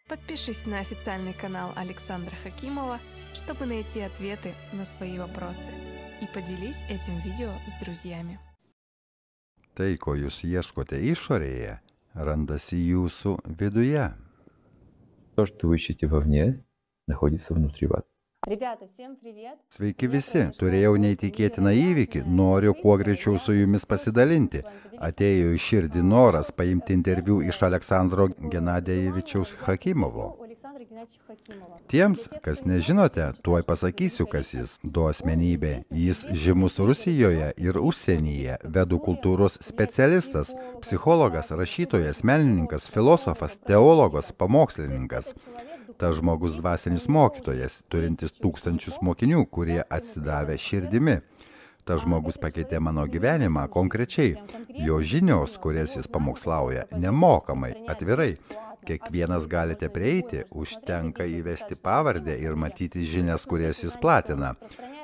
Подпишись на официальный канал Александра Хакимова, чтобы найти ответы на свои вопросы. И поделись этим видео с друзьями. Tai, ko jūs ieškote išorėje, randasi jūsų viduje. То, что вы ищете вовне, находится внутри вас. Sveiki visi, turėjau neįtikėtiną įvykį, noriu kuo greičiau su jumis pasidalinti. Atėjo į širdį noras paimti interviu iš Aleksandro Genadijevičiaus Hakimovo. Tiems, kas nežinote, tuoj pasakysiu, kas jis. Du asmenybė. Jis žymus Rusijoje ir užsienyje, vedų kultūros specialistas, psichologas, rašytojas, menininkas, filosofas, teologas, pamokslininkas. Ta žmogus dvasinis mokytojas, turintis tūkstančius mokinių, kurie atsidavė širdimi. Ta žmogus pakeitė mano gyvenimą konkrečiai. Jo žinios, kurias jis pamokslauja, nemokamai, atvirai. Kiekvienas galite prieiti, užtenka įvesti pavardę ir matyti žinias, kurias jis platina.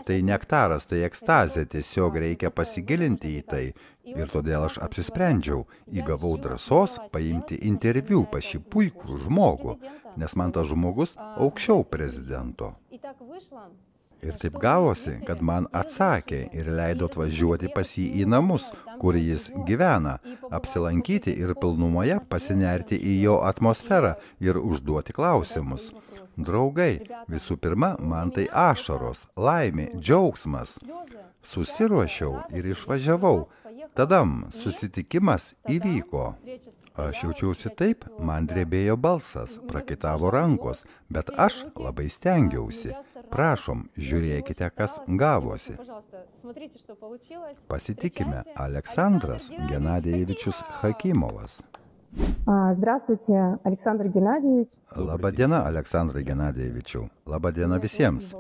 Tai nektaras, tai ekstazė, tiesiog reikia pasigilinti į tai. Ir todėl aš apsisprendžiau, įgavau drąsos paimti interviu pas šį puikų žmogų, nes man tas žmogus aukščiau prezidento. Ir taip gavosi, kad man atsakė ir leido atvažiuoti pas jį į namus, kur jis gyvena, apsilankyti ir pilnumoje pasinerti į jo atmosferą ir užduoti klausimus. Draugai, visų pirma, man tai ašaros, laimė, džiaugsmas. Susiruošiau ir išvažiavau. Tadam, susitikimas įvyko. Aš jaučiausi taip, man drebėjo balsas, prakaitavo rankos, bet aš labai stengiausi. Prašom, žiūrėkite, kas gavosi. Pasitikime, Aleksandras Genadijevičius Hakimovas. Здравствуйте, Александр Геннадьевич. Labadiena, Aleksandrai Genadijevičiau. Labadiena visiems.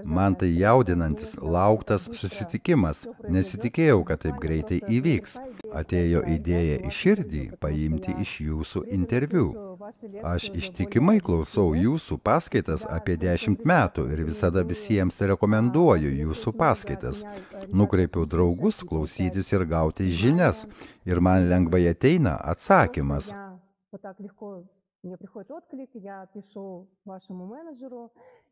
Man tai jaudinantis, lauktas susitikimas. Nesitikėjau, kad taip greitai įvyks. Atėjo idėja į širdį paimti iš jūsų interviu. Aš ištikimai klausau jūsų paskaitas apie 10 metų ir visada visiems rekomenduoju jūsų paskaitas. Nukreipiau draugus klausytis ir gauti žinias. Ir man lengvai ateina atsakymas.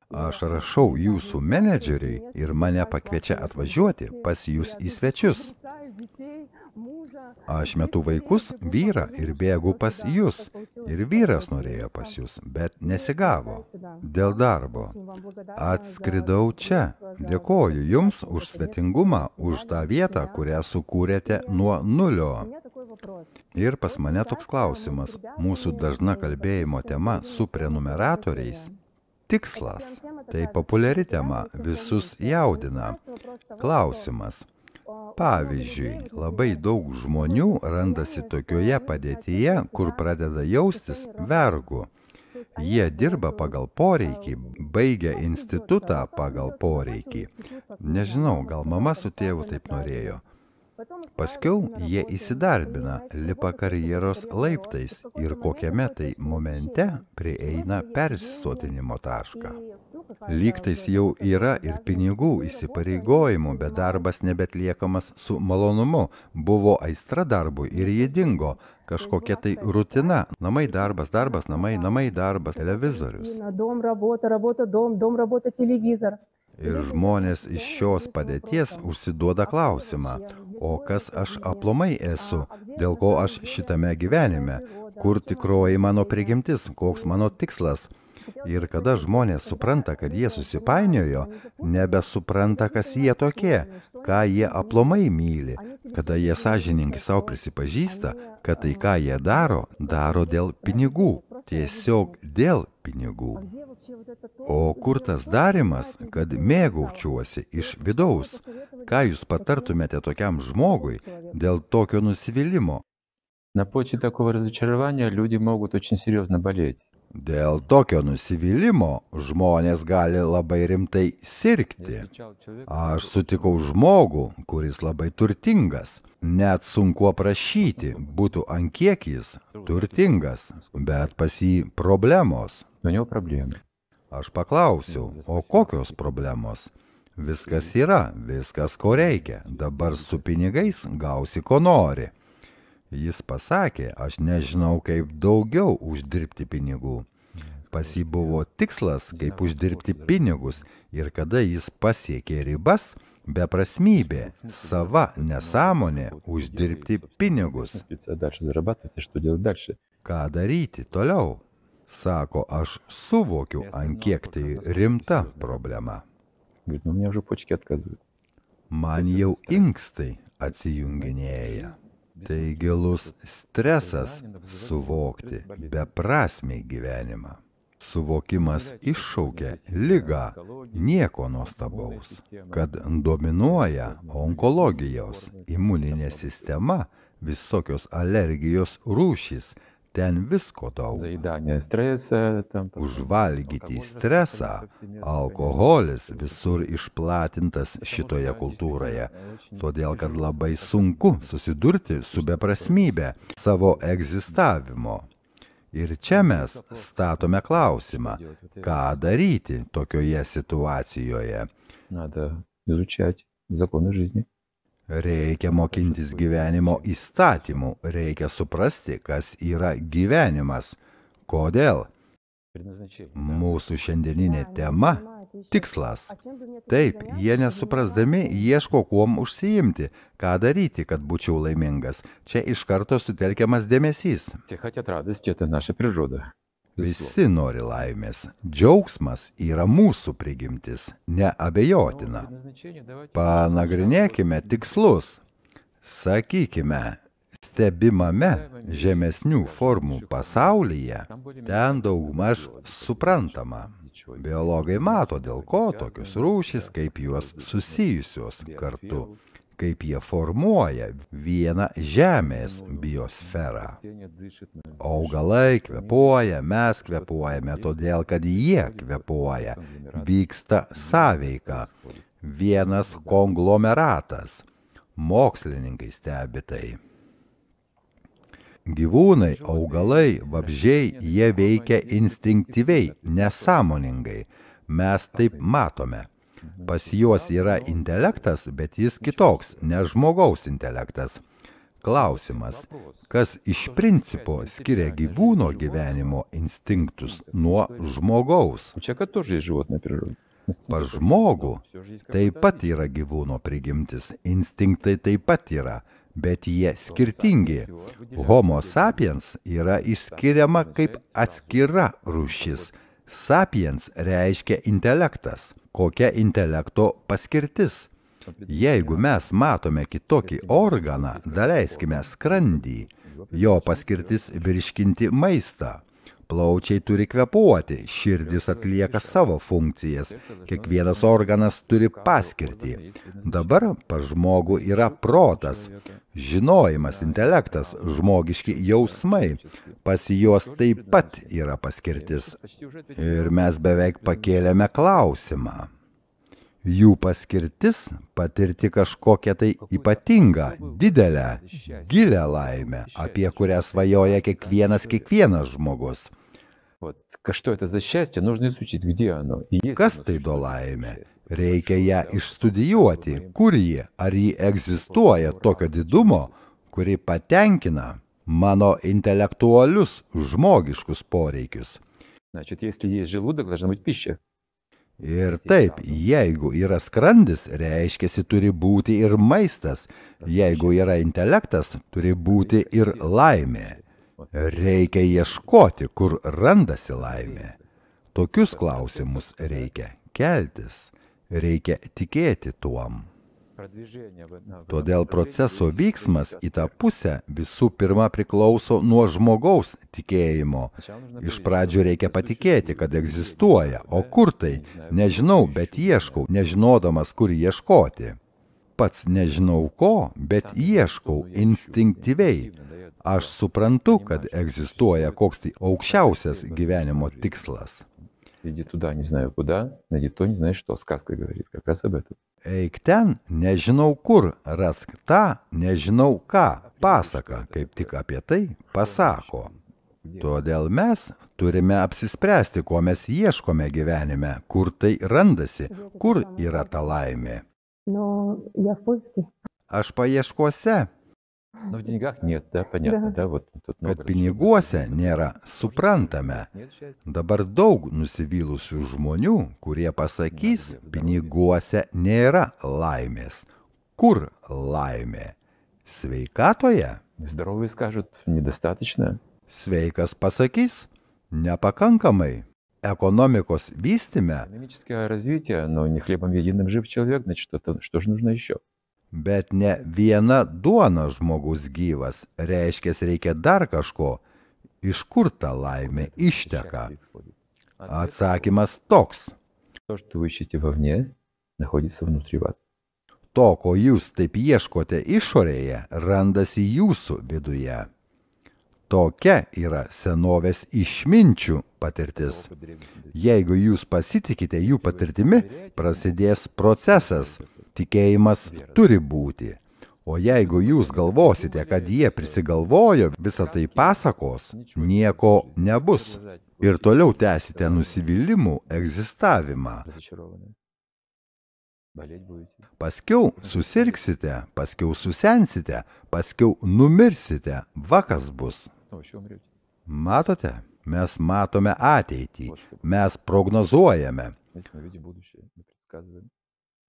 Aš rašau jūsų menedžeriui ir mane pakviečia atvažiuoti pas jūs į svečius. Aš metu vaikus, vyrą ir bėgu pas jūs. Ir vyras norėjo pas jūs, bet nesigavo. Dėl darbo. Atskridau čia. Dėkoju jums už svetingumą, už tą vietą, kurią sukūrėte nuo nulio. Ir pas mane toks klausimas. Mūsų dažna kalbėjimo tema su prenumeratoriais. Tikslas. Tai populiari tema, visus jaudina. Klausimas. Pavyzdžiui, labai daug žmonių randasi tokioje padėtyje, kur pradeda jaustis vergu. Jie dirba pagal poreikį, baigia institutą pagal poreikį. Nežinau, gal mama su tėvu taip norėjo. Paskiau jie įsidarbina, lipa karjeros laiptais ir kokiame tai momente prieina persisotinimo tašką. Lygtais jau yra ir pinigų įsipareigojimų, bet darbas nebetliekamas su malonumu. Buvo aistra darbui ir jie dingo. Kažkokia tai rutina. Namai, darbas, darbas, namai, namai, darbas, televizorius. Ir žmonės iš šios padėties užsiduoda klausimą. O kas aš aplamai esu, dėl ko aš šitame gyvenime, kur tikroji mano prigimtis, koks mano tikslas. Ir kada žmonės supranta, kad jie susipainiojo, nebesupranta, kas jie tokie, ką jie aplamai myli, kada jie sąžiningai savo prisipažįsta, kad tai, ką jie daro, daro dėl pinigų, tiesiog dėl pinigų. O kur tas darymas, kad mėgaučiuosi iš vidaus? Ką jūs patartumėte tokiam žmogui dėl tokio nusivylimo? На почве такого разочарования люди могут очень серьезно болеть. Dėl tokio nusivylimo žmonės gali labai rimtai sirgti. Aš sutikau žmogų, kuris labai turtingas. Net sunku aprašyti, būtų ant kiek jis turtingas, bet pas jį problemos. У него проблемы. Aš paklausiau, o kokios problemos? Viskas yra, viskas ko reikia. Dabar su pinigais gausi ko nori. Jis pasakė, aš nežinau, kaip daugiau uždirbti pinigų. Pas jį buvo tikslas, kaip uždirbti pinigus, ir kada jis pasiekė ribas, beprasmybė, sava nesąmonė uždirbti pinigus. Ką daryti toliau? Sako, aš suvokiu, ant kiek tai rimta problema. Man jau inkstai atsijunginėja. Tai gilus stresas suvokti beprasmį gyvenimą. Suvokimas iššaukia ligą, nieko nuostabaus, kad dominuoja onkologijos, imuninė sistema, visokios alergijos rūšys, ten visko daug. Užvalgyti stresą, alkoholis visur išplatintas šitoje kultūroje, todėl kad labai sunku susidurti su beprasmybė savo egzistavimo. Ir čia mes statome klausimą, ką daryti tokioje situacijoje. Reikia mokintis gyvenimo įstatymų, reikia suprasti, kas yra gyvenimas. Kodėl? Mūsų šiandieninė tema – tikslas. Taip, jie nesuprasdami ieško kuom užsiimti, ką daryti, kad būčiau laimingas. Čia iš karto sutelkiamas dėmesys. Visi nori laimės. Džiaugsmas yra mūsų prigimtis, neabejotina. Panagrinėkime tikslus. Sakykime, stebimame žemesnių formų pasaulyje, ten daugmaž suprantama. Biologai mato, dėl ko tokios rūšys, kaip juos susijusios kartu, kaip jie formuoja vieną Žemės biosferą. Augalai kvepuoja, mes kvepuojame, todėl kad jie kvepuoja. Vyksta sąveika, vienas konglomeratas. Mokslininkai stebi tai. Gyvūnai, augalai, vabzdžiai, jie veikia instinktyviai, nesąmoningai. Mes taip matome. Pas juos yra intelektas, bet jis kitoks, ne žmogaus intelektas. Klausimas, kas iš principo skiria gyvūno gyvenimo instinktus nuo žmogaus? Pas žmogų taip pat yra gyvūno prigimtis, instinktai taip pat yra. Bet jie skirtingi. Homo sapiens yra išskiriama kaip atskira rūšis. Sapiens reiškia intelektas. Kokia intelekto paskirtis? Jeigu mes matome kitokį organą, daleiskime skrandį, jo paskirtis virškinti maistą. Plaučiai turi kvepuoti, širdis atlieka savo funkcijas, kiekvienas organas turi paskirtį. Dabar pas žmogų yra protas, žinojimas, intelektas, žmogiški jausmai, pas juos taip pat yra paskirtis. Ir mes beveik pakėlėme klausimą. Jų paskirtis patirti kažkokią tai ypatingą, didelę, gilią laimę, apie kurią svajoja kiekvienas žmogus. Kas tai do laimė? Reikia ją išstudijuoti, kur ji, ar ji egzistuoja tokio didumo, kuri patenkina mano intelektualius žmogiškus poreikius. Ir taip, jeigu yra skrandis, reiškiasi turi būti ir maistas, jeigu yra intelektas, turi būti ir laimė. Reikia ieškoti, kur randasi laimė. Tokius klausimus reikia keltis, reikia tikėti tuom. Todėl proceso vyksmas į tą pusę visų pirma priklauso nuo žmogaus tikėjimo. Iš pradžių reikia patikėti, kad egzistuoja, o kur tai? Nežinau, bet ieškau, nežinodamas, kur ieškoti. Pats nežinau ko, bet ieškau instinktyviai. Aš suprantu, kad egzistuoja koks tai aukščiausias gyvenimo tikslas. Eik ten, nežinau kur, rask tą, nežinau ką, pasaka, kaip tik apie tai pasako. Todėl mes turime apsispręsti, ko mes ieškome gyvenime, kur tai randasi, kur yra ta laimė. Aš paieškose. Но в деньгах нет, да, понятно, да, вот тут много Kad piniguose nėra, suprantame. нет счастья. Dabar daug nusivylusių žmonių, kurie pasakys, piniguose nėra laimės. Kur laimė? Sveikatoje? Здоровые скажут, недостаточно. Sveikas pasakys, nepakankamai. Ekonomikos vystyme, Экономическое развитие, но не хлебом единым жив человек, значит, что же нужно еще? bet ne viena duona žmogus gyvas, reiškia reikia dar kažko. Iš kur ta laimė išteka? Atsakymas toks. То, что вы ищете вовне, находится внутри вас. To, ko jūs taip ieškote išorėje, randasi jūsų viduje. Tokia yra senovės išminčių patirtis. Jeigu jūs pasitikite jų patirtimi, prasidės procesas. Tikėjimas turi būti. O jeigu jūs galvosite, kad jie prisigalvojo, visą tai pasakos, nieko nebus. Ir toliau tęsite nusivylimų egzistavimą. Разочарованные. Болеть будете. Paskiau susirgsite, paskiau susensite, paskiau numirsite. Va kas bus. Ну, еще умрете. Matote, mes matome ateitį, mes prognozuojame. Знаете, мы видим будущее, мы предсказываем.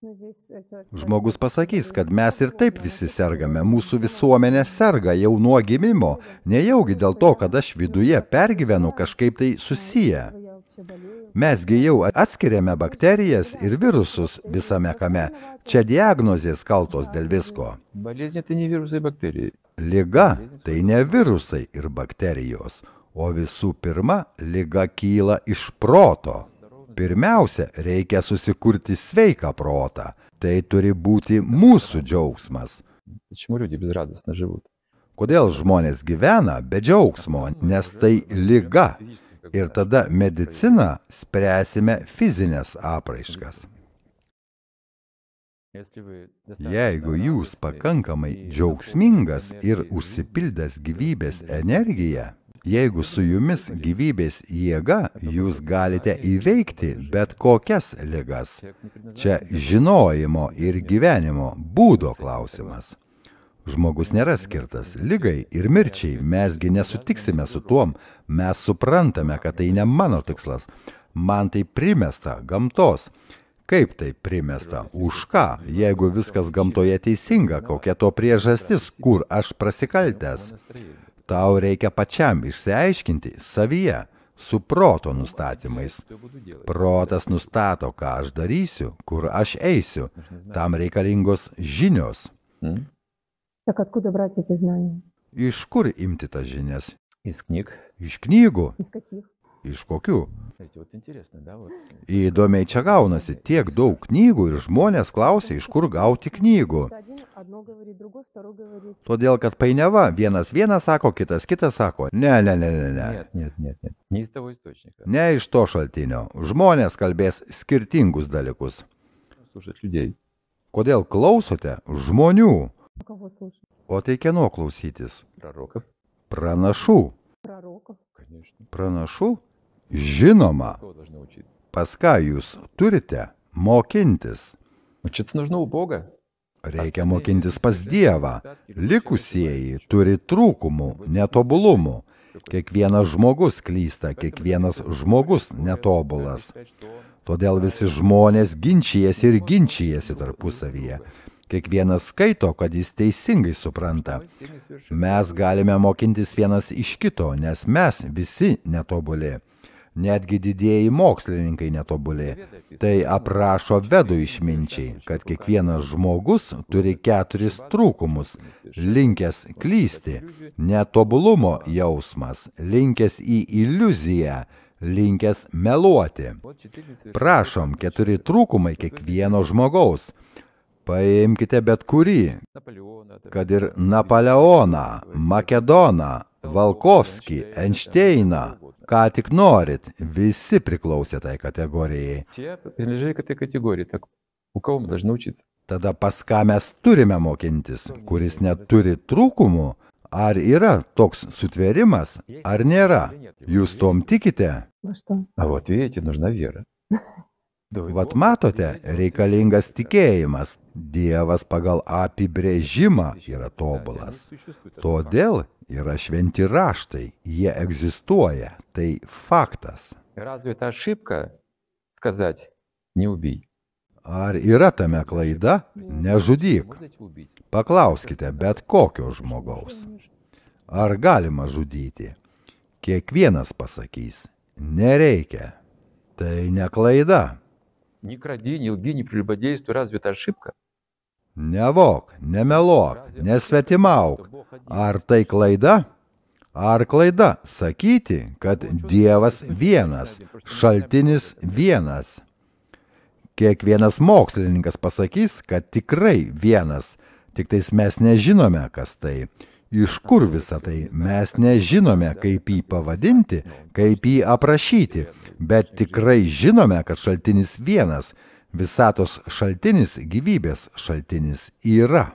Ну, здесь человек... Žmogus pasakys, kad mes ir taip visi sergame, mūsų visuomenė serga jau nuo gimimo, nejaugi dėl to, kad aš viduje pergyvenu, kažkaip tai susiję. Я вообще болею. Mesgi jau atskiriame bakterijas ir virusus visame kame. Čia diagnozės kaltos dėl visko. Болезнь — это не вирусы и бактерии. Liga tai ne virusai ir bakterijos, o visų pirma, liga kyla iš proto. Pirmiausia, reikia susikurti sveiką protą. Tai turi būti mūsų džiaugsmas. Почему люди безрадостно живут? Kodėl žmonės gyvena be džiaugsmo, nes tai liga. Ir tada medicina spręsime fizinės apraiškas. Jeigu jūs pakankamai džiaugsmingas ir užsipildęs gyvybės energija, jeigu su jumis gyvybės jėga, jūs galite įveikti bet kokias ligas. Čia žinojimo ir gyvenimo būdo klausimas. Žmogus nėra skirtas ligai ir mirčiai, mesgi nesutiksime su tuom, mes suprantame, kad tai ne mano tikslas. Man tai primesta gamtos. Kaip tai primesta? Už ką? Jeigu viskas gamtoje teisinga, kokia to priežastis, kur aš prasikaltęs? Tau reikia pačiam išsiaiškinti savyje, su proto nustatymais. Protas nustato, ką aš darysiu, kur aš eisiu. Tam reikalingos žinios. Так откуда брать эти знания? Iš kur imti tas žinias? Из книг. Iš knygų. Из каких? Iš kokių? Знаете, вот интересно, да, вот. Įdomiai čia gaunasi tiek daug knygų ir žmonės klausia, iš kur gauti knygų. Один одно говорит, другой второй говорит. Todėl, kad painiava, vienas sako, kitas sako, ne. Нет. Не из того источника. Ne iš to šaltinio. Žmonės kalbės skirtingus dalykus. Слушать людей. Kodėl klausote žmonių? У кого слушать? O tai kieno klausytis? Пророков. Pranašų. Пророков. Конечно. Pranašų? Žinoma. Кого должны учить? Pas ką jūs turite mokintis? Учиться нужно у Бога. Reikia mokintis pas Dievą. Likusieji turi trūkumų, netobulumų. Kiekvienas žmogus klysta, kiekvienas žmogus netobulas. Todėl visi žmonės ginčijasi tarpusavyje. Kiekvienas skaito, kad jis teisingai supranta. Mes galime mokintis vienas iš kito, nes mes visi netobuli. Netgi didieji mokslininkai netobuli. Tai aprašo vedų išminčiai, kad kiekvienas žmogus turi 4 trūkumus. Linkęs klysti, netobulumo jausmas, linkęs į iliuziją, linkęs meluoti. Prašom, 4 trūkumai kiekvieno žmogaus. Paimkite bet kurį, kad ir Napoleoną, Makedoną, Valkovskį, Einšteiną, ką tik norit, visi priklausė tai kategorijai. Все принадлежали к этой категории. Так у кого мы должны учиться? Tada pas ką mes turime mokintis, kuris neturi trūkumų? Ar yra toks sutvėrimas, ar nėra? Jūs tom tikite? Во что? А вот видите, нужна вера. Vat matote, reikalingas tikėjimas. Dievas pagal apibrėžimą yra tobulas. Todėl yra šventi raštai, jie egzistuoja, tai faktas. Разве это ошибка сказать «не убий»? Ar yra tame klaida? Nežudyk. Paklauskite bet kokio žmogaus. Ar galima žudyti? Kiekvienas pasakys, nereikia. Tai ne klaida. Не кради, не лги, не прелюбодействуй. Разве это ошибка? Nevok, nemeluok, nesvetimauk. Ar tai klaida? Ar klaida sakyti, kad Dievas vienas, šaltinis vienas? Kiekvienas mokslininkas pasakys, kad tikrai vienas, tik tais mes nežinome, kas tai. Iš kur visa tai? Mes nežinome, kaip jį pavadinti, kaip jį aprašyti, bet tikrai žinome, kad šaltinis vienas, visatos šaltinis, gyvybės šaltinis yra.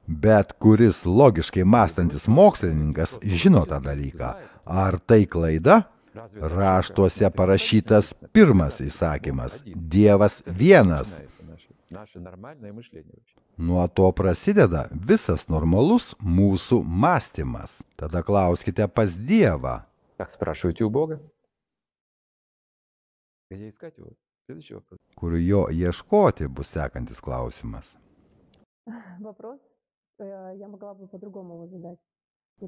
Bet kuris logiškai mąstantis mokslininkas žino tą dalyką. Ar tai klaida? Raštuose parašytas pirmas įsakymas – Dievas vienas. Nuo to prasideda visas normalus mūsų mąstymas. Tada klauskite pas Dievą. Так спрашивайте у Бога. Где искать его? Следующий вопрос. Kur jo ieškoti bus sekantis klausimas. Вопрос, я могла бы по-другому его задать.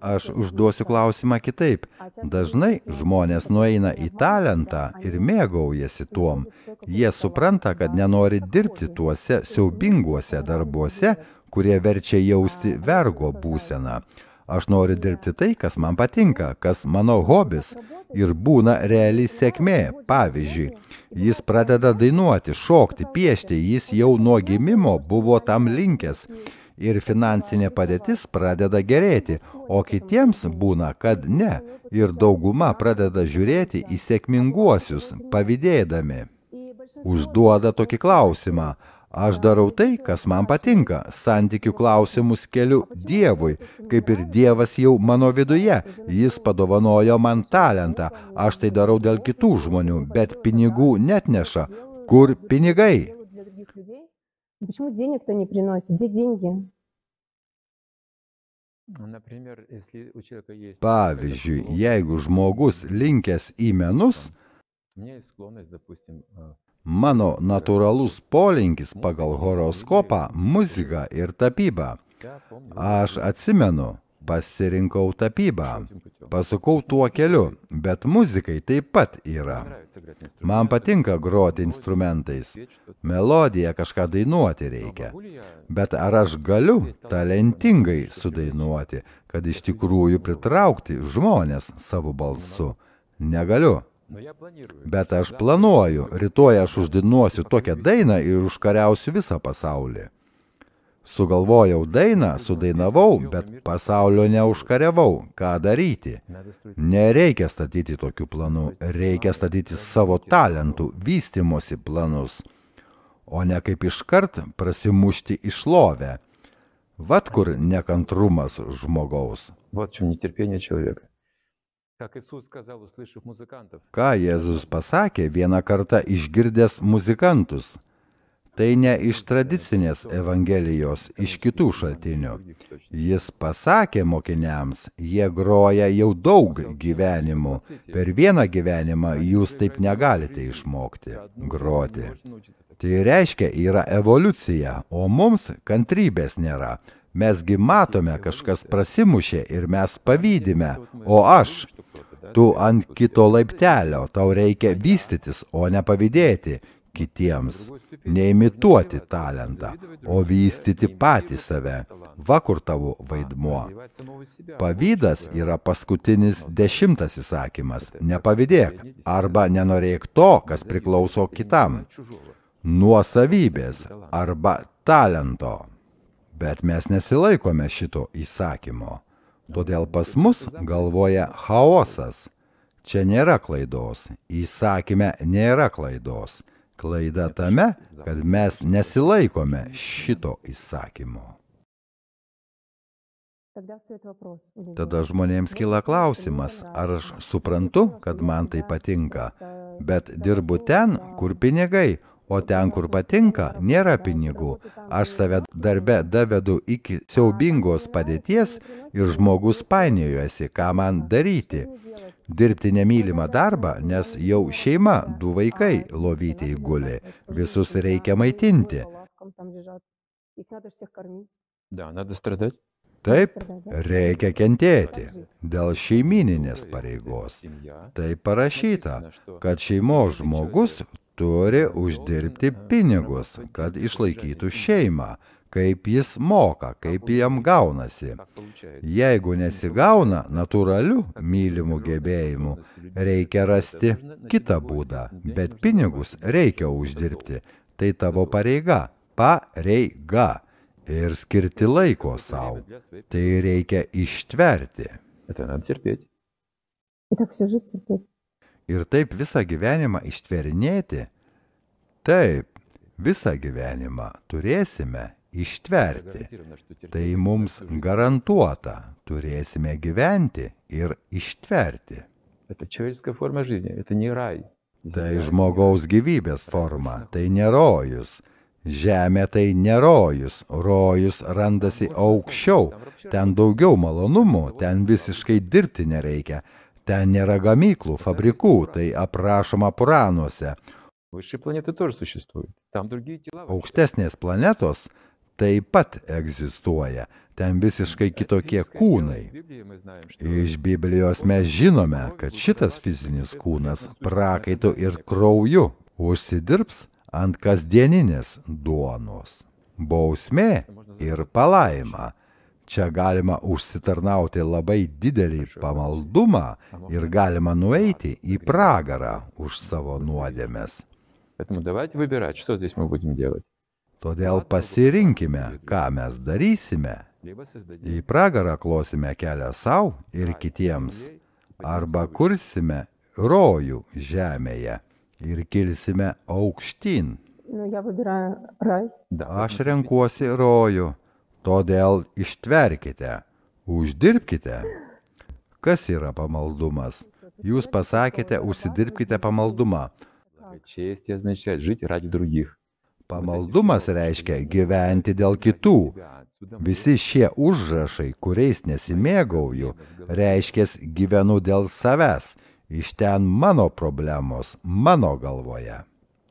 Aš užduosiu klausimą kitaip. Dažnai žmonės nueina į talentą ir mėgaujasi tuom. Jie supranta, kad nenori dirbti tuose siaubinguose darbuose, kurie verčia jausti vergo būseną. Aš noriu dirbti tai, kas man patinka, kas mano hobis. Ir būna reali sėkmė. Pavyzdžiui, jis pradeda dainuoti, šokti, piešti, jis jau nuo gimimo buvo tam linkęs. Ir finansinė padėtis pradeda gerėti, o kitiems būna, kad ne. Ir dauguma pradeda žiūrėti į sėkminguosius, pavydėdami. Užduoda tokį klausimą. Aš darau tai, kas man patinka. Santykių klausimus keliu Dievui, kaip ir Dievas jau mano viduje. Jis padovanojo man talentą. Aš tai darau dėl kitų žmonių, bet pinigų netneša. Kur pinigai? Почему денег-то не приносит? Где деньги? Pavyzdžiui, jeigu žmogus linkęs į menus, mano natūralus polinkis pagal horoskopą – muzika ir tapyba. Aš atsimenu, pasirinkau tapybą, pasukau tuo keliu, bet muzikai taip pat yra. Man patinka groti instrumentais, melodiją kažką dainuoti reikia. Bet ar aš galiu talentingai sudainuoti, kad iš tikrųjų pritraukti žmonės savo balsu? Negaliu. Bet aš planuoju, rytoj aš uždainuosiu tokią dainą ir užkariausiu visą pasaulį. Sugalvojau dainą, sudainavau, bet pasaulio neužkariavau. Ką daryti? Nereikia statyti tokių planų, reikia statyti savo talentų, vystymosi planus, o ne kaip iškart prasimušti į šlovę. Vat kur nekantrumas žmogaus. Ką Jėzus pasakė vieną kartą išgirdęs muzikantus? Tai ne iš tradicinės evangelijos, iš kitų šaltinių. Jis pasakė mokiniams, jie groja jau daug gyvenimų. Per vieną gyvenimą jūs taip negalite išmokti groti. Tai reiškia, yra evoliucija, o mums kantrybės nėra. Mesgi matome, kažkas prasimušė ir mes pavydime, o aš, tu ant kito laiptelio, tau reikia vystytis, o ne pavydėti kitiems, neimituoti talentą, o vystyti patį save. Va kur tavo vaidmuo. Pavydas yra paskutinis 10 įsakymas. Nepavydėk arba nenorėk to, kas priklauso kitam. Nuosavybės arba talento. Bet mes nesilaikome šito įsakymo. Todėl pas mus galvoje chaosas. Čia nėra klaidos. Įsakyme nėra klaidos. Klaida tame, kad mes nesilaikome šito įsakymo. Tada žmonėms kyla klausimas, ar aš suprantu, kad man tai patinka, bet dirbu ten, kur pinigai, O ten, kur patinka, nėra pinigų. Aš save darbe davedu iki siaubingos padėties ir žmogus painiojasi, ką man daryti. Dirbti nemylimą darbą, nes jau šeima, 2 vaikai lovytėj guli, visus reikia maitinti. Taip, reikia kentėti dėl šeimininės pareigos. Tai parašyta, kad šeimos žmogus turi uždirbti pinigus, kad išlaikytų šeimą, kaip jis moka, kaip jam gaunasi. Jeigu nesigauna natūralių mylimų gebėjimų, reikia rasti kitą būdą, bet pinigus reikia uždirbti. Tai tavo pareiga, pareiga. Ir skirti laiko savo. Tai reikia ištverti. Ir taip visą gyvenimą ištverinėti? Taip, visą gyvenimą turėsime ištverti. Tai mums garantuota, turėsime gyventi ir ištverti. Tai žmogaus gyvybės forma, tai ne rojus. Žemė tai ne rojus, rojus randasi aukščiau, ten daugiau malonumų, ten visiškai dirbti nereikia, ten nėra gamyklų, fabrikų, tai aprašoma Puranuose. Aukštesnės planetos taip pat egzistuoja, ten visiškai kitokie kūnai. Iš Biblijos mes žinome, kad šitas fizinis kūnas prakaitu ir krauju užsidirbs ant kasdieninės duonos. Bausmė ir palaima. Čia galima užsitarnauti labai didelį pamaldumą ir galima nueiti į pragarą už savo nuodėmes. Todėl pasirinkime, ką mes darysime. Į pragarą klosime kelią savo ir kitiems, arba kursime rojų žemėje ir kilsime aukštyn. Aš renkuosi rojų, todėl ištverkite, uždirbkite. Kas yra pamaldumas? Jūs pasakėte, užsidirbkite pamaldumą. Pamaldumas reiškia gyventi dėl kitų. Visi šie užrašai, kuriais nesimėgauju, reiškia gyvenu dėl savęs. Iš ten mano problemos, mano galvoje.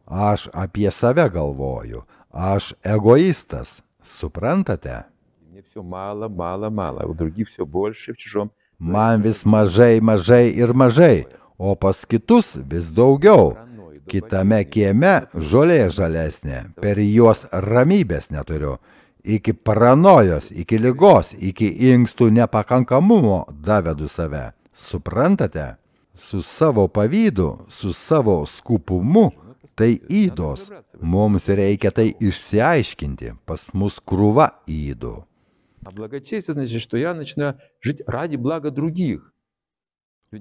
Aš apie save galvoju, aš egoistas, suprantate? Man vis mažai, mažai ir mažai, o pas kitus vis daugiau. Kitame kieme žolė žalesnė, per juos ramybės neturiu. Iki paranojos, iki ligos, iki inkstų nepakankamumo davedu save. Suprantate? Su savo pavydu, su savo skupumu, tai ydos. Mums reikia tai išsiaiškinti, pas mus krūva ydų.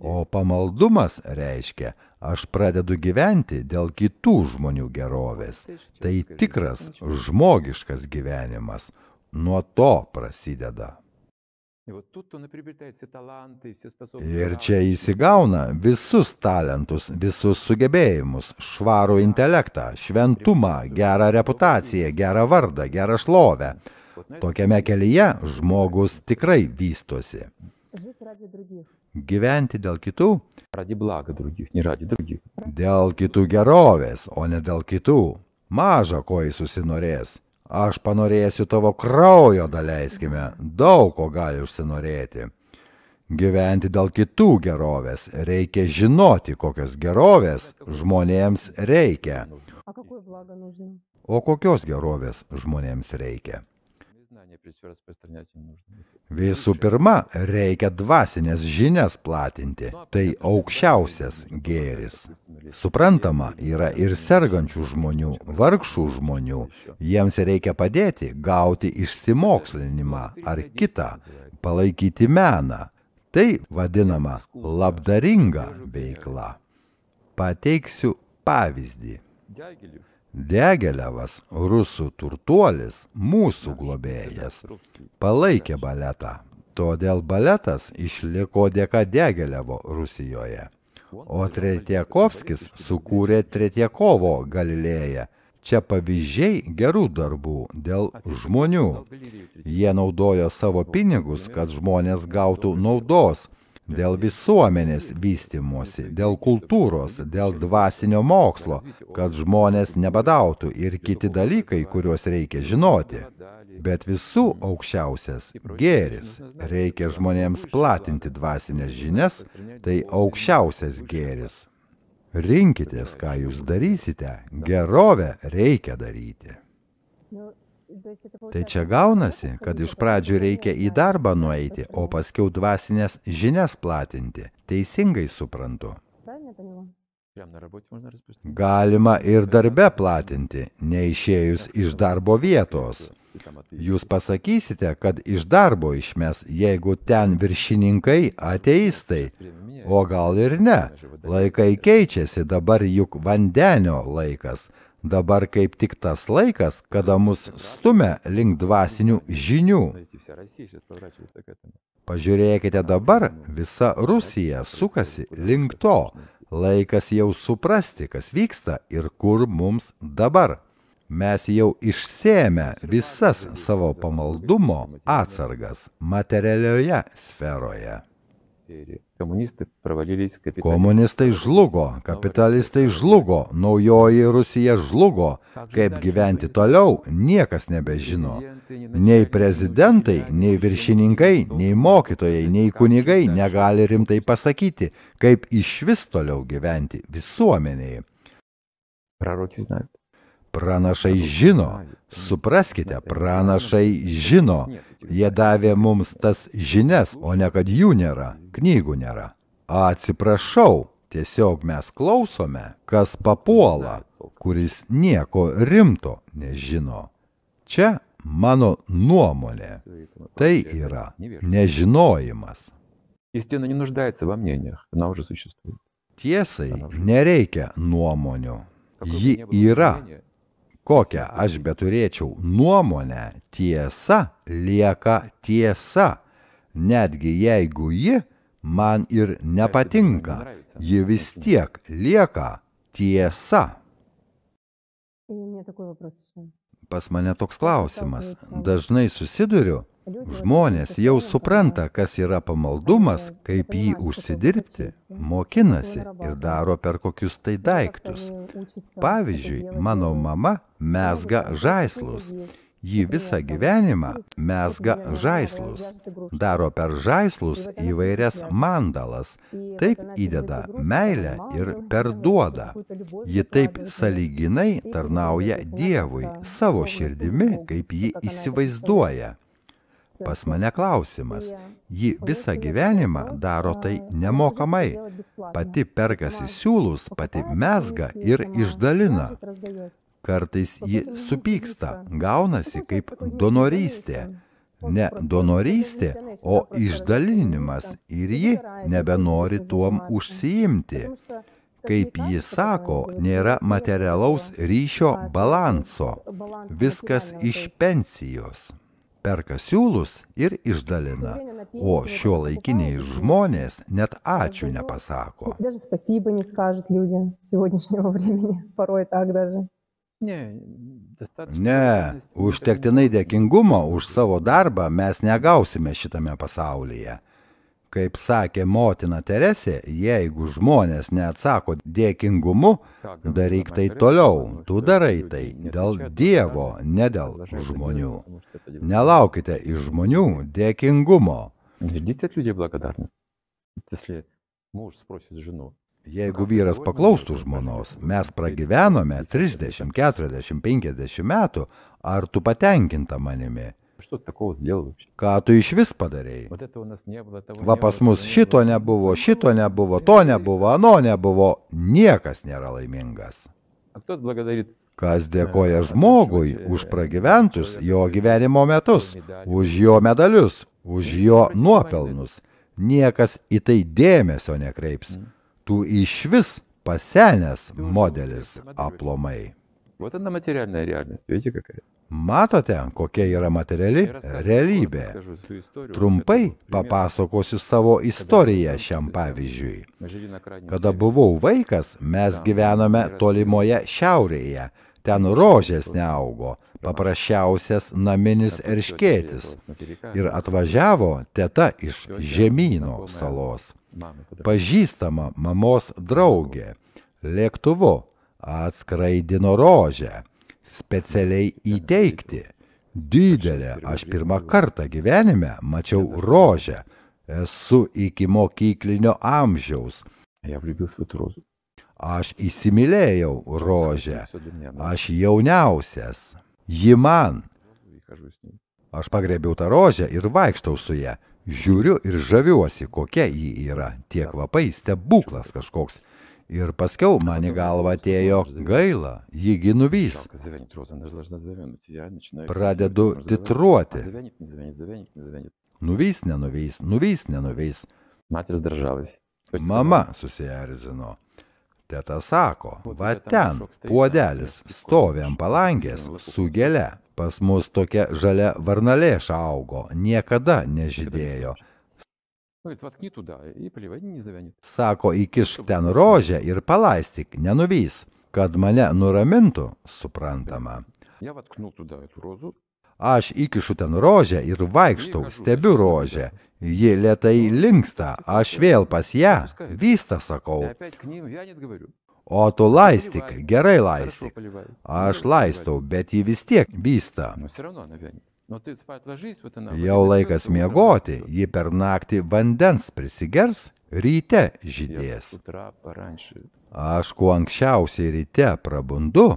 O pamaldumas reiškia, aš pradedu gyventi dėl kitų žmonių gerovės. Tai tikras žmogiškas gyvenimas. Nuo to prasideda. Ir čia įsigauna visus talentus, visus sugebėjimus, švarų intelektą, šventumą, gerą reputaciją, gerą vardą, gerą šlovę. Tokiame kelyje žmogus tikrai vystosi. Gyventi dėl kitų? Dėl kitų gerovės, o ne dėl kitų. Maža ko jis susinorės. Aš panorėsiu tavo kraujo, daleiskime, daug ko gali užsinorėti. Gyventi dėl kitų gerovės, reikia žinoti, kokios gerovės žmonėms reikia. O kokios gerovės žmonėms reikia? Visų pirma, reikia dvasinės žinias platinti, tai aukščiausias gėris. Suprantama, yra ir sergančių žmonių, vargšų žmonių, jiems reikia padėti, gauti išsimokslinimą ar kitą, palaikyti meną. Tai vadinama labdaringa veikla. Pateiksiu pavyzdį. Diagilevas, rusų turtuolis, mūsų globėjas, palaikė baletą. Todėl baletas išliko dėka Diagilevo Rusijoje. O Tretiakovskis sukūrė Tretiakovo Galilėją. Čia pavyzdžiai gerų darbų dėl žmonių. Jie naudojo savo pinigus, kad žmonės gautų naudos, dėl visuomenės vystymosi, dėl kultūros, dėl dvasinio mokslo, kad žmonės nebadautų ir kiti dalykai, kuriuos reikia žinoti. Bet visų aukščiausias gėris. Reikia žmonėms platinti dvasinės žinias, tai aukščiausias gėris. Rinkitės, ką jūs darysite, gerovę reikia daryti. Tai čia gaunasi, kad iš pradžių reikia į darbą nueiti, o paskiau dvasinės žinias platinti. Teisingai suprantu. Galima ir darbe platinti, neišėjus iš darbo vietos. Jūs pasakysite, kad iš darbo išmes, jeigu ten viršininkai ateistai, o gal ir ne. Laikai keičiasi, dabar juk vandenio laikas. Dabar kaip tik tas laikas, kada mus stumia link dvasinių žinių. Pažiūrėkite dabar, visa Rusija sukasi link to. Laikas jau suprasti, kas vyksta ir kur mums dabar. Mes jau išsėmę visas savo pamaldumo atsargas materialioje sferoje. Komunistai žlugo, kapitalistai žlugo, naujoji Rusija žlugo. Kaip gyventi toliau, niekas nebežino. Nei prezidentai, nei viršininkai, nei mokytojai, nei kunigai negali rimtai pasakyti, kaip išvis toliau gyventi visuomenėje. Pranašai žino, supraskite, pranašai žino. Jie davė mums tas žinias, o ne kad jų nėra, knygų nėra. Atsiprašau, tiesiog mes klausome, kas papuola, kuris nieko rimto nežino. Čia mano nuomonė. Tai yra nežinojimas. Tiesai nereikia nuomonių. Ji yra. Kokią aš beturėčiau nuomonę, tiesa lieka tiesa. Netgi jeigu ji man ir nepatinka, ji vis tiek lieka tiesa. Pas mane toks klausimas. Dažnai susiduriu. Žmonės jau supranta, kas yra pamaldumas, kaip jį užsidirbti, mokinasi ir daro per kokius tai daiktus. Pavyzdžiui, mano mama mezga žaislus. Ji visą gyvenimą mezga žaislus. Daro per žaislus įvairias mandalas. Taip įdeda meilę ir perduoda. Ji taip sąlyginai tarnauja Dievui, savo širdimi, kaip ji įsivaizduoja. Pas mane klausimas. Ji visą gyvenimą daro tai nemokamai. Pati perkasi siūlus, pati mezga ir išdalina. Kartais ji supyksta, gaunasi kaip donorystė. Ne donorystė, o išdalinimas ir ji nebenori tuom užsiimti. Kaip ji sako, nėra materialaus ryšio balanso. Viskas iš pensijos. Perka siūlus ir išdalina, o šiuolaikiniai žmonės net ačiū nepasako. Ne, užtektinai dėkingumo už savo darbą mes negausime šitame pasaulyje. Kaip sakė motina Teresė, jeigu žmonės neatsako dėkingumu, daryk tai toliau. Tu darai tai dėl Dievo, ne dėl žmonių. Nelaukite iš žmonių dėkingumo. Jeigu vyras paklaustų žmonos, mes pragyvenome 30, 40, 50 metų, ar tu patenkinta manimi? Ką tu iš vis padarei? Va pas mus šito nebuvo, to nebuvo, ano nebuvo, niekas nėra laimingas. Kas dėkoja žmogui už pragyventus jo gyvenimo metus, už jo medalius, už jo nuopelnus. Niekas į tai dėmesio nekreips. Tu iš vis pasenęs modelis aplomai. Matote, kokia yra materiali realybė. Trumpai papasakosiu savo istoriją šiam pavyzdžiui. Kada buvau vaikas, mes gyvenome tolimoje šiaurėje. ten rožės neaugo, paprasčiausias naminis erškėtis. Ir atvažiavo teta iš Žemyno salos. Pažįstama mamos draugė lėktuvu atskraidino rožę, specialiai įteikti. Didelė, aš pirmą kartą gyvenime mačiau rožę. Esu iki mokyklinio amžiaus. Aš įsimylėjau rožę. Aš jauniausias. Ji man. Aš pagrėbiau tą rožę ir vaikštau su ją. Žiūriu ir žaviuosi, kokia ji yra. Tie kvapai stebuklas kažkoks. Ir paskiau man į galvą atėjo gaila, jįgi nuvys. Pradedu titruoti. Nuvys, nenuvys, nuvys, nenuvys. Mama susierzino. Teta sako, va ten, puodelis, stovi ant palangės su gėle. Pas mus tokia žalia varnalėša augo, niekada nežydėjo. Sako, įkišk ten rožę ir palaistyk, nenuvys, kad mane nuramintų, suprantama. Aš įkišu ten rožę ir vaikštau, stebiu rožę. Ji lėtai linksta, aš vėl pas ją, vysta, sakau. O tu laistyk, gerai laistyk. Aš laistau, bet ji vis tiek vysta. Jau laikas miegoti, ji per naktį vandens prisigers, ryte žydės. Aš kuo anksčiausiai ryte prabundu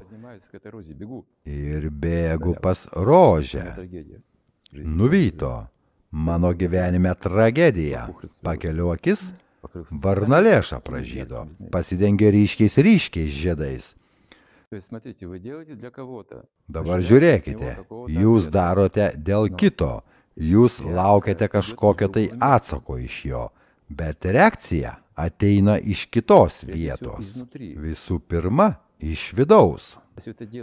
ir bėgu pas rožę. Nuvyto, mano gyvenime tragedija. Pakeliu akis, varnalėša pražydo, pasidengė ryškiais žiedais. Dabar žiūrėkite, jūs darote dėl kito, jūs laukiate kažkokio tai atsako iš jo, bet reakcija ateina iš kitos vietos. Visų pirma, iš vidaus.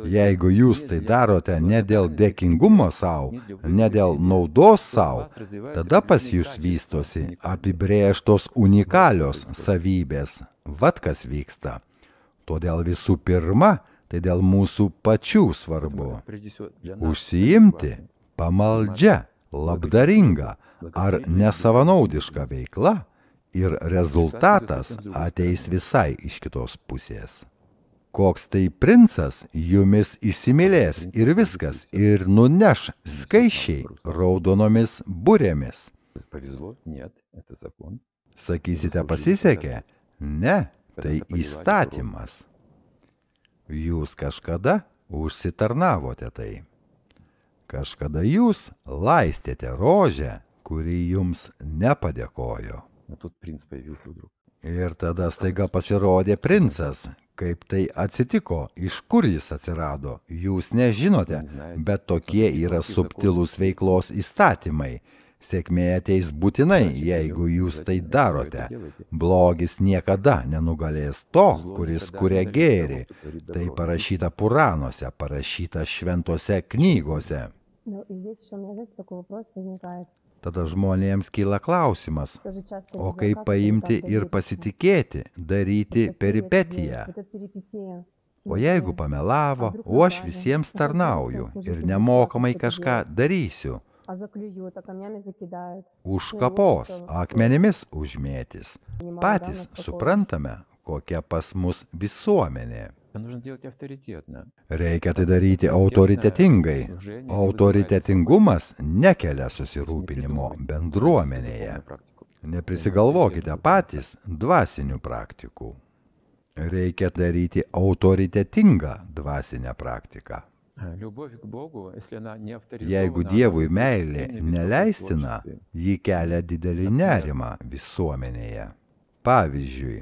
Jeigu jūs tai darote ne dėl dėkingumo savo, ne dėl naudos savo, tada pas jūs vystosi apibrėžtos unikalios savybės. Vat kas vyksta. Todėl visų pirma, tai dėl mūsų pačių svarbu. Užsiimti pamaldžia, labdaringa ar nesavanaudiška veikla ir rezultatas ateis visai iš kitos pusės. Koks tai princas jumis įsimylės ir viskas ir nuneš skaisčiai raudonomis burėmis. Sakysite, pasisekė? Ne, tai įstatymas. Jūs kažkada užsitarnavote tai. Kažkada jūs laistėte rožę, kuri jums nepadėkojo. Ir tada staiga pasirodė princas. Kaip tai atsitiko, iš kur jis atsirado, jūs nežinote, bet tokie yra subtilūs veiklos įstatymai. Sėkmė ateis būtinai, jeigu jūs tai darote. Blogis niekada nenugalės to, kuris kuria gėrį. Tai parašyta Puranuose, parašyta šventose knygose. Tada žmonėms kyla klausimas, o kaip paimti ir pasitikėti, daryti peripetiją. O jeigu pamelavo, o aš visiems tarnauju ir nemokamai kažką darysiu. Užkapos, akmenimis užmėtys. Patys suprantame, kokia pas mus visuomenė. Reikia tai daryti autoritetingai. Autoritetingumas nekelia susirūpinimo bendruomenėje. Neprisigalvokite patys dvasinių praktikų. Reikia daryti autoritetingą dvasinę praktiką. Jeigu Dievui meilė neleistina, ji kelia didelį nerimą visuomenėje. Pavyzdžiui,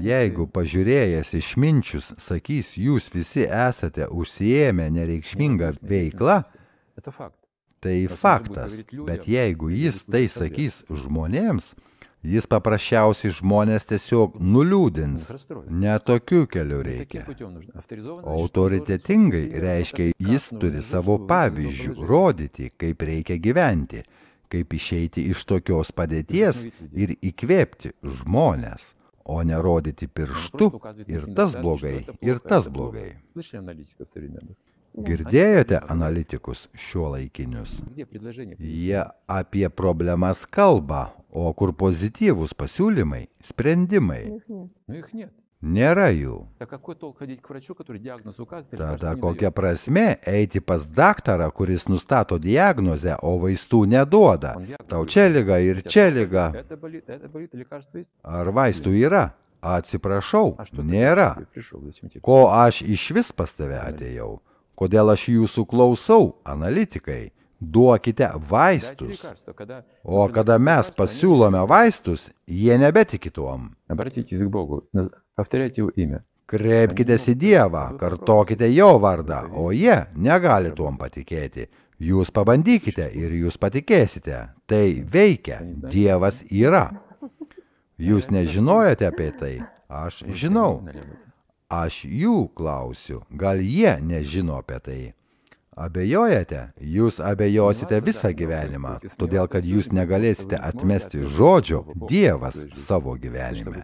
jeigu pažiūrėjęs išminčius sakys, jūs visi esate užsiėmę nereikšmingą veiklą, tai faktas, bet jeigu jis tai sakys žmonėms, jis paprasčiausiai žmonės tiesiog nuliūdins. Ne tokiu keliu reikia. Autoritetingai reiškia, jis turi savo pavyzdžių rodyti, kaip reikia gyventi, kaip išeiti iš tokios padėties ir įkvėpti žmonės. o ne rodyti pirštu ir tas blogai, ir tas blogai. Girdėjote analitikus šiuolaikinius? Jie apie problemas kalba, o kur pozityvūs pasiūlymai, sprendimai. Nėra jų. Tada kokia prasmė eiti pas daktarą, kuris nustato diagnozę, o vaistų neduoda? Tau čia liga ir čia liga. Ar vaistų yra? Atsiprašau, nėra. Ko aš išvis pas tave atėjau? Kodėl aš jūsų klausau, analitikai? Duokite vaistus. O kada mes pasiūlome vaistus, jie nebetiki tuom. Kreipkitės į Dievą, kartokite jo vardą, o jie negali tuom patikėti. Jūs pabandykite ir jūs patikėsite. Tai veikia, Dievas yra. Jūs nežinojote apie tai? Aš žinau. Aš jų klausiu, gal jie nežino apie tai. Abejojate? Jūs abejosite visą gyvenimą, todėl kad jūs negalėsite atmesti žodžio Dievas savo gyvenime.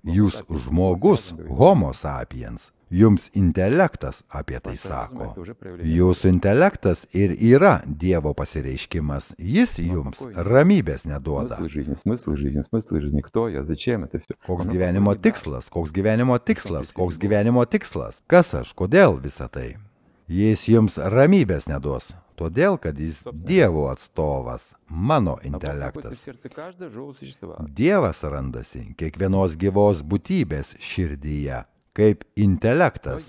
Jūs žmogus, homo sapiens, jums intelektas apie tai sako. Jūsų intelektas ir yra Dievo pasireiškimas, jis jums ramybės neduoda. Koks gyvenimo tikslas, koks gyvenimo tikslas, koks gyvenimo tikslas? Kas aš, kodėl visa tai? Jis jums ramybės neduos, todėl, kad jis Dievo atstovas, mano intelektas. Dievas randasi kiekvienos gyvos būtybės širdyje, kaip intelektas.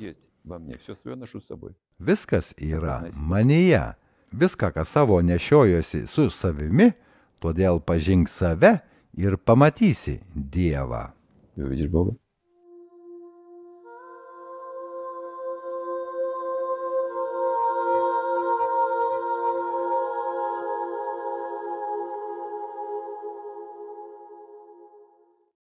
Viskas yra manyje. Viską, ką savo nešiojosi su savimi, todėl pažink save ir pamatysi Dievą.